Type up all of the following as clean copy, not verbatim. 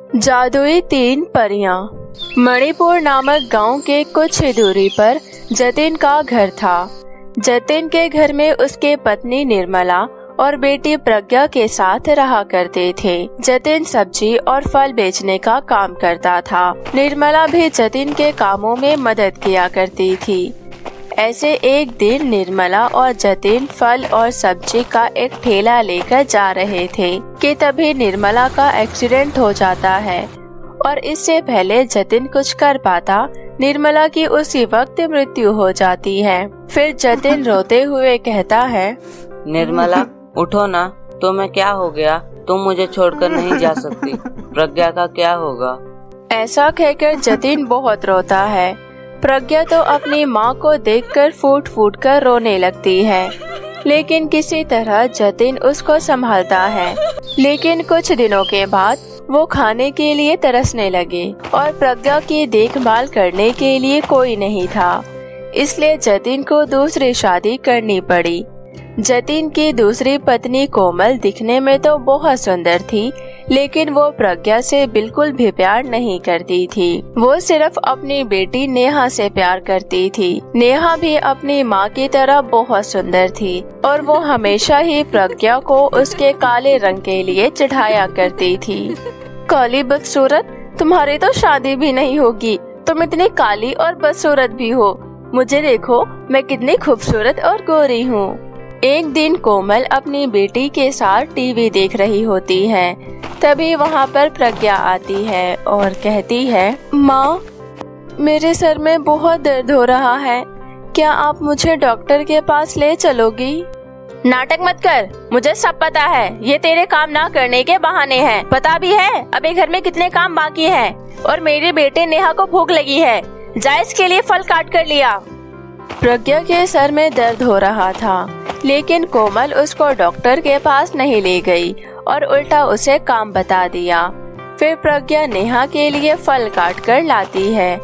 जादुई 3 परियां। मणिपुर नामक गांव के कुछ ही दूरी पर जतिन का घर था। जतिन के घर में उसके पत्नी निर्मला और बेटी प्रज्ञा के साथ रहा करते थे। जतिन सब्जी और फल बेचने का काम करता था। निर्मला भी जतिन के कामों में मदद किया करती थी। ऐसे एक दिन निर्मला और जतिन फल और सब्जी का एक ठेला लेकर जा रहे थे कि तभी निर्मला का एक्सीडेंट हो जाता है और इससे पहले जतिन कुछ कर पाता निर्मला की उसी वक्त मृत्यु हो जाती है। फिर जतिन रोते हुए कहता है, निर्मला उठो ना, तुम्हें क्या हो गया? तुम मुझे छोड़कर नहीं जा सकती। प्रज्ञा का क्या होगा? ऐसा कहकर जतिन बहुत रोता है। प्रज्ञा तो अपनी माँ को देखकर फूट फूट कर रोने लगती है, लेकिन किसी तरह जतिन उसको संभालता है। लेकिन कुछ दिनों के बाद वो खाने के लिए तरसने लगे और प्रज्ञा की देखभाल करने के लिए कोई नहीं था, इसलिए जतिन को दूसरी शादी करनी पड़ी। जतिन की दूसरी पत्नी कोमल दिखने में तो बहुत सुंदर थी, लेकिन वो प्रज्ञा से बिल्कुल भी प्यार नहीं करती थी। वो सिर्फ अपनी बेटी नेहा से प्यार करती थी। नेहा भी अपनी माँ की तरह बहुत सुंदर थी और वो हमेशा ही प्रज्ञा को उसके काले रंग के लिए चिढ़ाया करती थी। काली बदसूरत, तुम्हारी तो शादी भी नहीं होगी। तुम इतनी काली और बदसूरत भी हो। मुझे देखो, मैं कितनी खूबसूरत और गोरी हूँ। एक दिन कोमल अपनी बेटी के साथ टीवी देख रही होती है। तभी वहाँ पर प्रज्ञा आती है और कहती है, माँ, मेरे सर में बहुत दर्द हो रहा है। क्या आप मुझे डॉक्टर के पास ले चलोगी? नाटक मत कर, मुझे सब पता है। ये तेरे काम ना करने के बहाने हैं। पता भी है अभी घर में कितने काम बाकी हैं और मेरे बेटे नेहा को भूख लगी है। जा इसके लिए फल काट कर लिया। प्रज्ञा के सर में दर्द हो रहा था, लेकिन कोमल उसको डॉक्टर के पास नहीं ले गई और उल्टा उसे काम बता दिया। फिर प्रज्ञा नेहा के लिए फल काट कर लाती है।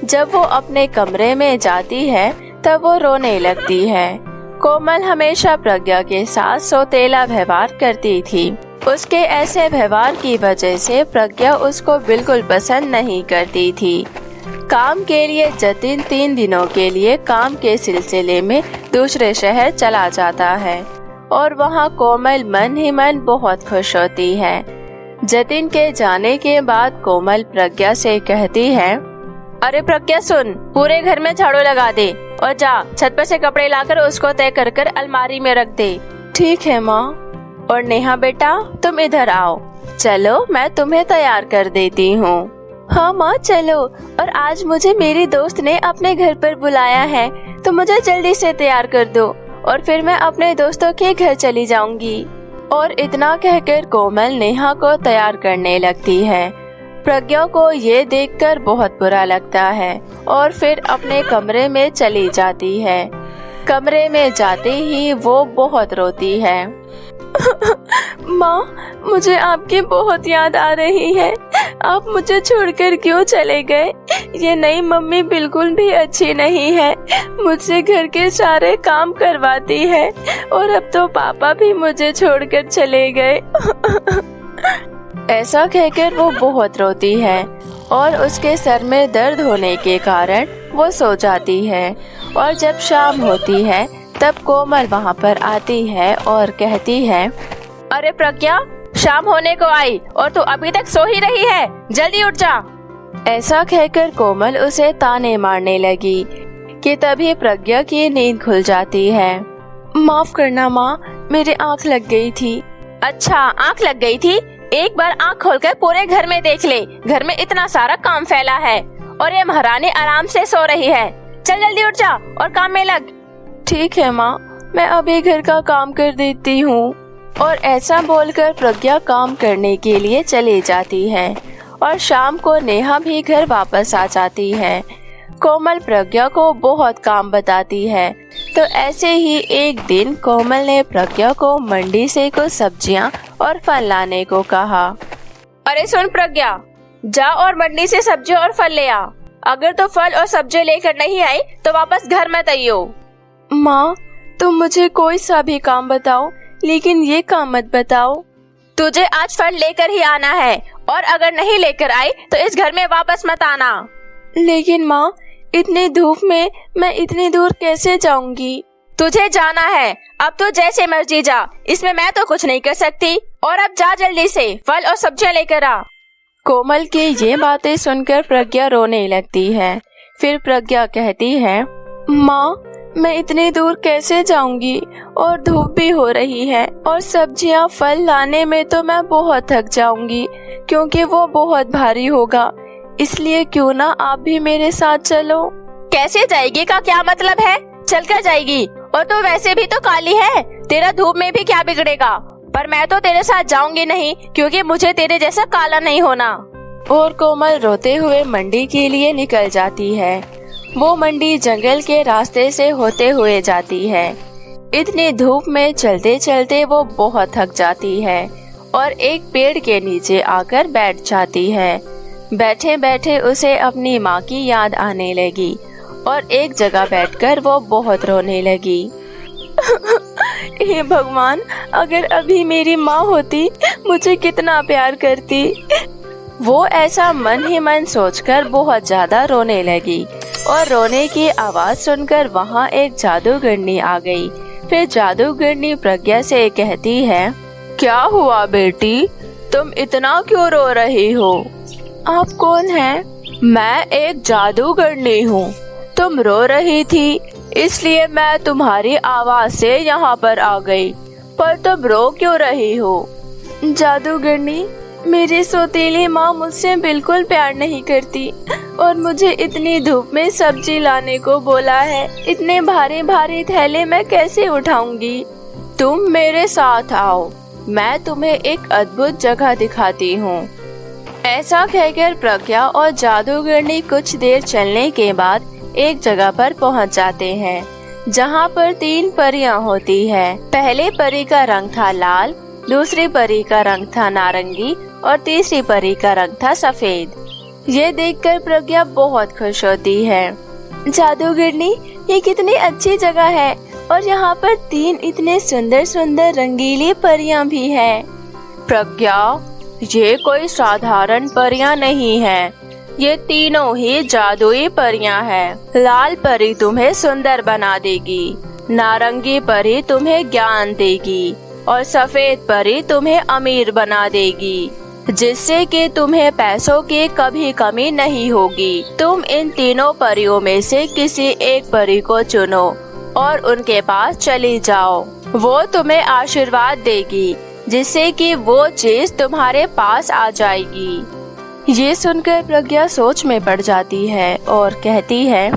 जब वो अपने कमरे में जाती है तब वो रोने लगती है। कोमल हमेशा प्रज्ञा के साथ सौतेला व्यवहार करती थी। उसके ऐसे व्यवहार की वजह से प्रज्ञा उसको बिल्कुल पसंद नहीं करती थी। काम के लिए जतिन 3 दिनों के लिए काम के सिलसिले में दूसरे शहर चला जाता है और वहाँ कोमल मन ही मन बहुत खुश होती है। जतिन के जाने के बाद कोमल प्रज्ञा से कहती है, अरे प्रज्ञा सुन, पूरे घर में झाड़ू लगा दे और जा छत पर से कपड़े लाकर उसको तय कर कर अलमारी में रख दे। ठीक है माँ। और नेहा बेटा, तुम इधर आओ। चलो, मैं तुम्हें तैयार कर देती हूँ। हाँ माँ, चलो। और आज मुझे मेरी दोस्त ने अपने घर पर बुलाया है, तो मुझे जल्दी से तैयार कर दो और फिर मैं अपने दोस्तों के घर चली जाऊंगी। और इतना कहकर कोमल नेहा को तैयार करने लगती है। प्रज्ञा को ये देखकर बहुत बुरा लगता है और फिर अपने कमरे में चली जाती है। कमरे में जाते ही वो बहुत रोती है। माँ, मुझे आपकी बहुत याद आ रही है। आप मुझे छोड़कर क्यों चले गए? ये नई मम्मी बिल्कुल भी अच्छी नहीं है। मुझसे घर के सारे काम करवाती है और अब तो पापा भी मुझे छोड़कर चले गए। ऐसा कहकर वो बहुत रोती है और उसके सर में दर्द होने के कारण वो सो जाती है। और जब शाम होती है तब कोमल वहाँ पर आती है और कहती है, अरे प्रज्ञा, शाम होने को आई और तू अभी तक सो ही रही है। जल्दी उठ जा। ऐसा कहकर कोमल उसे ताने मारने लगी कि तभी प्रज्ञा की नींद खुल जाती है। माफ करना माँ, मेरी आँख लग गई थी। अच्छा, आँख लग गई थी? एक बार आँख खोलकर पूरे घर में देख ले। घर में इतना सारा काम फैला है और ये महारानी आराम से सो रही है। चल जल्दी उठ जा और काम में लग। ठीक है माँ, मैं अभी घर का काम कर देती हूँ। और ऐसा बोलकर प्रज्ञा काम करने के लिए चली जाती है और शाम को नेहा भी घर वापस आ जाती है। कोमल प्रज्ञा को बहुत काम बताती है। तो ऐसे ही एक दिन कोमल ने प्रज्ञा को मंडी से कुछ सब्जियां और फल लाने को कहा। अरे सुन प्रज्ञा, जा और मंडी से सब्जी और फल ले आ। अगर तो फल और सब्जी लेकर नहीं आई तो वापस घर मत आइयो। माँ, तुम मुझे कोई सा भी काम बताओ, लेकिन ये काम मत बताओ। तुझे आज फल लेकर ही आना है और अगर नहीं लेकर आई तो इस घर में वापस मत आना। लेकिन माँ, इतनी धूप में मैं इतनी दूर कैसे जाऊंगी? तुझे जाना है, अब तो जैसे मर्जी जा, इसमें मैं तो कुछ नहीं कर सकती। और अब जा जल्दी से, फल और सब्जियां लेकर आ। कोमल की ये बातें सुनकर प्रज्ञा रोने लगती है। फिर प्रज्ञा कहती है, माँ, मैं इतनी दूर कैसे जाऊंगी और धूप भी हो रही है और सब्जियां फल लाने में तो मैं बहुत थक जाऊंगी क्योंकि वो बहुत भारी होगा। इसलिए क्यों ना आप भी मेरे साथ चलो। कैसे जाएगी का क्या मतलब है? चलकर जाएगी, और तो वैसे भी तो काली है, तेरा धूप में भी क्या बिगड़ेगा। पर मैं तो तेरे साथ जाऊंगी नहीं क्योंकि मुझे तेरे जैसा काला नहीं होना। और कोमल रोते हुए मंडी के लिए निकल जाती है। वो मंडी जंगल के रास्ते से होते हुए जाती है। इतनी धूप में चलते चलते वो बहुत थक जाती है और एक पेड़ के नीचे आकर बैठ जाती है। बैठे बैठे उसे अपनी माँ की याद आने लगी और एक जगह बैठकर वो बहुत रोने लगी। हे भगवान, अगर अभी मेरी माँ होती मुझे कितना प्यार करती। वो ऐसा मन ही मन सोचकर बहुत ज्यादा रोने लगी और रोने की आवाज सुनकर वहाँ एक जादूगरनी आ गई। फिर जादूगरनी प्रज्ञा से कहती है, क्या हुआ बेटी, तुम इतना क्यों रो रही हो? आप कौन हैं? मैं एक जादूगरनी हूँ। तुम रो रही थी इसलिए मैं तुम्हारी आवाज से यहाँ पर आ गई, पर तुम रो क्यों रही हो? जादूगरनी, मेरी सौतेली माँ मुझसे बिल्कुल प्यार नहीं करती और मुझे इतनी धूप में सब्जी लाने को बोला है। इतने भारी भारी थैले मैं कैसे उठाऊंगी? तुम मेरे साथ आओ, मैं तुम्हें एक अद्भुत जगह दिखाती हूँ। ऐसा कहकर प्रज्ञा और जादूगरनी कुछ देर चलने के बाद एक जगह पर पहुँच जाते हैं जहाँ पर 3 परियां होती है। पहले परी का रंग था लाल, दूसरी परी का रंग था नारंगी और तीसरी परी का रंग था सफेद। ये देखकर प्रज्ञा बहुत खुश होती है। जादूगरनी, ये कितनी अच्छी जगह है और यहाँ पर 3 इतने सुंदर सुंदर रंगीली परियां भी है। प्रज्ञा, ये कोई साधारण परियां नहीं है, ये तीनों ही जादुई परियां हैं। लाल परी तुम्हें सुंदर बना देगी, नारंगी परी तुम्हें ज्ञान देगी और सफेद परी तुम्हें अमीर बना देगी, जिससे कि तुम्हें पैसों की कभी कमी नहीं होगी। तुम इन तीनों परियों में से किसी एक परी को चुनो और उनके पास चली जाओ। वो तुम्हें आशीर्वाद देगी जिससे कि वो चीज तुम्हारे पास आ जाएगी। ये सुनकर प्रज्ञा सोच में पड़ जाती है और कहती है,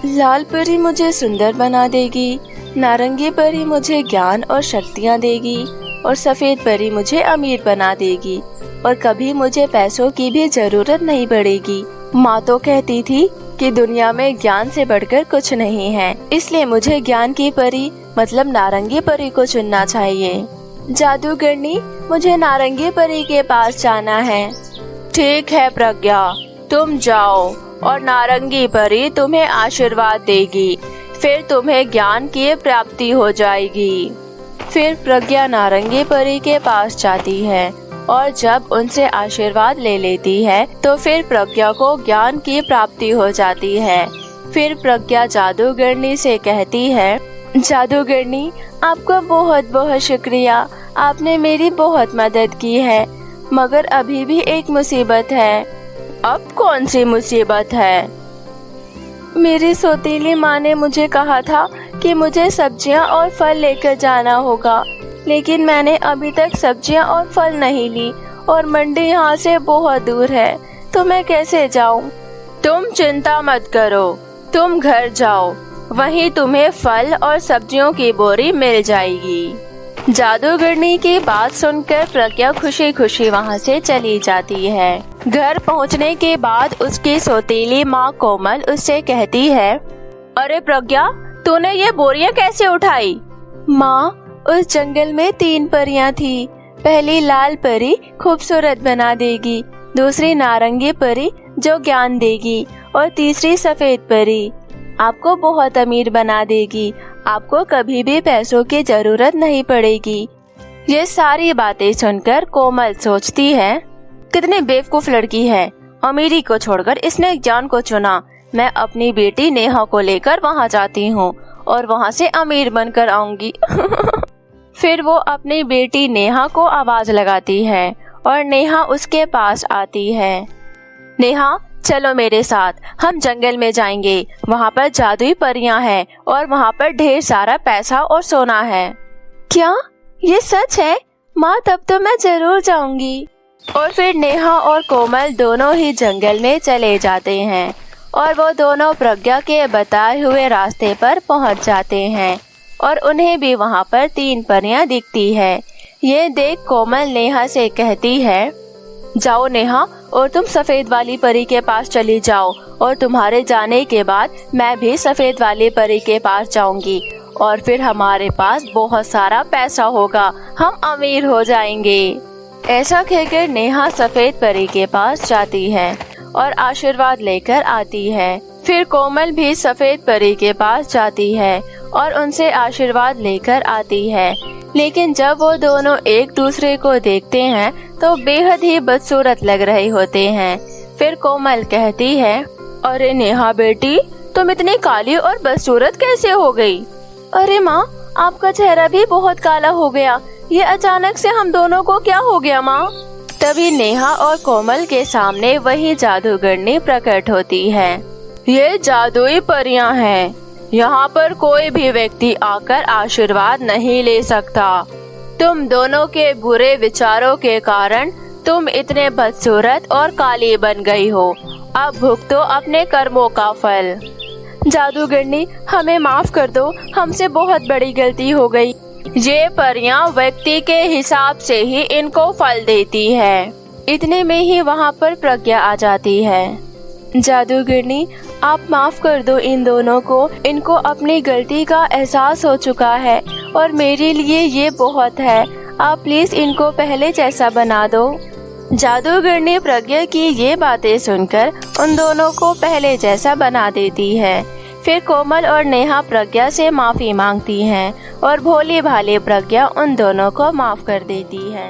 लाल परी मुझे सुंदर बना देगी, नारंगी परी मुझे ज्ञान और शक्तियाँ देगी और सफेद परी मुझे अमीर बना देगी और कभी मुझे पैसों की भी जरूरत नहीं पड़ेगी। माँ तो कहती थी कि दुनिया में ज्ञान से बढ़कर कुछ नहीं है, इसलिए मुझे ज्ञान की परी मतलब नारंगी परी को चुनना चाहिए। जादूगरनी, मुझे नारंगी परी के पास जाना है। ठीक है प्रज्ञा, तुम जाओ और नारंगी परी तुम्हें आशीर्वाद देगी, फिर तुम्हें ज्ञान की प्राप्ति हो जाएगी। फिर प्रज्ञा नारंगी परी के पास जाती है और जब उनसे आशीर्वाद ले लेती है तो फिर प्रज्ञा को ज्ञान की प्राप्ति हो जाती है। फिर प्रज्ञा जादूगरनी से कहती है, जादूगरनी, आपका बहुत बहुत शुक्रिया, आपने मेरी बहुत मदद की है, मगर अभी भी एक मुसीबत है। अब कौन सी मुसीबत है? मेरी सौतेली माँ ने मुझे कहा था कि मुझे सब्जियाँ और फल लेकर जाना होगा, लेकिन मैंने अभी तक सब्जियाँ और फल नहीं ली और मंडी यहाँ से बहुत दूर है, तो मैं कैसे जाऊँ? तुम चिंता मत करो, तुम घर जाओ, वहीं तुम्हें फल और सब्जियों की बोरी मिल जाएगी। जादूगरनी की बात सुनकर प्रज्ञा खुशी खुशी वहाँ से चली जाती है। घर पहुँचने के बाद उसकी सौतेली माँ कोमल उससे कहती है, अरे प्रज्ञा, तूने ये बोरियां कैसे उठाई? माँ, उस जंगल में 3 परियां थी। पहली लाल परी खूबसूरत बना देगी, दूसरी नारंगी परी जो ज्ञान देगी और तीसरी सफेद परी आपको बहुत अमीर बना देगी, आपको कभी भी पैसों की जरूरत नहीं पड़ेगी। ये सारी बातें सुनकर कोमल सोचती है, कितनी बेवकूफ लड़की है, अमीरी को छोड़कर इसने ज्ञान को चुना। मैं अपनी बेटी नेहा को लेकर वहाँ जाती हूँ और वहाँ से अमीर बनकर आऊंगी। फिर वो अपनी बेटी नेहा को आवाज लगाती है और नेहा उसके पास आती है। नेहा, चलो मेरे साथ, हम जंगल में जाएंगे। वहाँ पर जादुई परियां हैं और वहाँ पर ढेर सारा पैसा और सोना है। क्या ये सच है? माँ, तब तो मैं जरूर जाऊंगी। और फिर नेहा और कोमल दोनों ही जंगल में चले जाते हैं और वो दोनों प्रज्ञा के बताए हुए रास्ते पर पहुँच जाते हैं और उन्हें भी वहाँ पर 3 परियां दिखती है। ये देख कोमल नेहा से कहती है, जाओ नेहा, और तुम सफेद वाली परी के पास चली जाओ और तुम्हारे जाने के बाद मैं भी सफेद वाली परी के पास जाऊंगी और फिर हमारे पास बहुत सारा पैसा होगा, हम अमीर हो जाएंगे। ऐसा कहकर नेहा सफेद परी के पास जाती है और आशीर्वाद लेकर आती है। फिर कोमल भी सफेद परी के पास जाती है और उनसे आशीर्वाद लेकर आती है। लेकिन जब वो दोनों एक दूसरे को देखते हैं तो बेहद ही बदसूरत लग रहे होते हैं। फिर कोमल कहती है, अरे नेहा बेटी, तुम इतनी काली और बदसूरत कैसे हो गई? अरे माँ, आपका चेहरा भी बहुत काला हो गया। ये अचानक से हम दोनों को क्या हो गया माँ? तभी नेहा और कोमल के सामने वही जादूगरनी प्रकट होती है। ये जादुई परियां हैं। यहाँ पर कोई भी व्यक्ति आकर आशीर्वाद नहीं ले सकता। तुम दोनों के बुरे विचारों के कारण तुम इतने बदसूरत और काली बन गई हो। अब भुगतो अपने कर्मों का फल। जादूगरनी, हमें माफ कर दो, हमसे बहुत बड़ी गलती हो गई। ये परियां व्यक्ति के हिसाब से ही इनको फल देती है। इतने में ही वहाँ पर प्रज्ञा आ जाती है। जादूगरनी, आप माफ कर दो इन दोनों को। इनको अपनी गलती का एहसास हो चुका है और मेरे लिए ये बहुत है। आप प्लीज इनको पहले जैसा बना दो। जादूगरनी प्रज्ञा की ये बातें सुनकर उन दोनों को पहले जैसा बना देती है। फिर कोमल और नेहा प्रज्ञा से माफी मांगती हैं और भोली भाली प्रज्ञा उन दोनों को माफ कर देती है।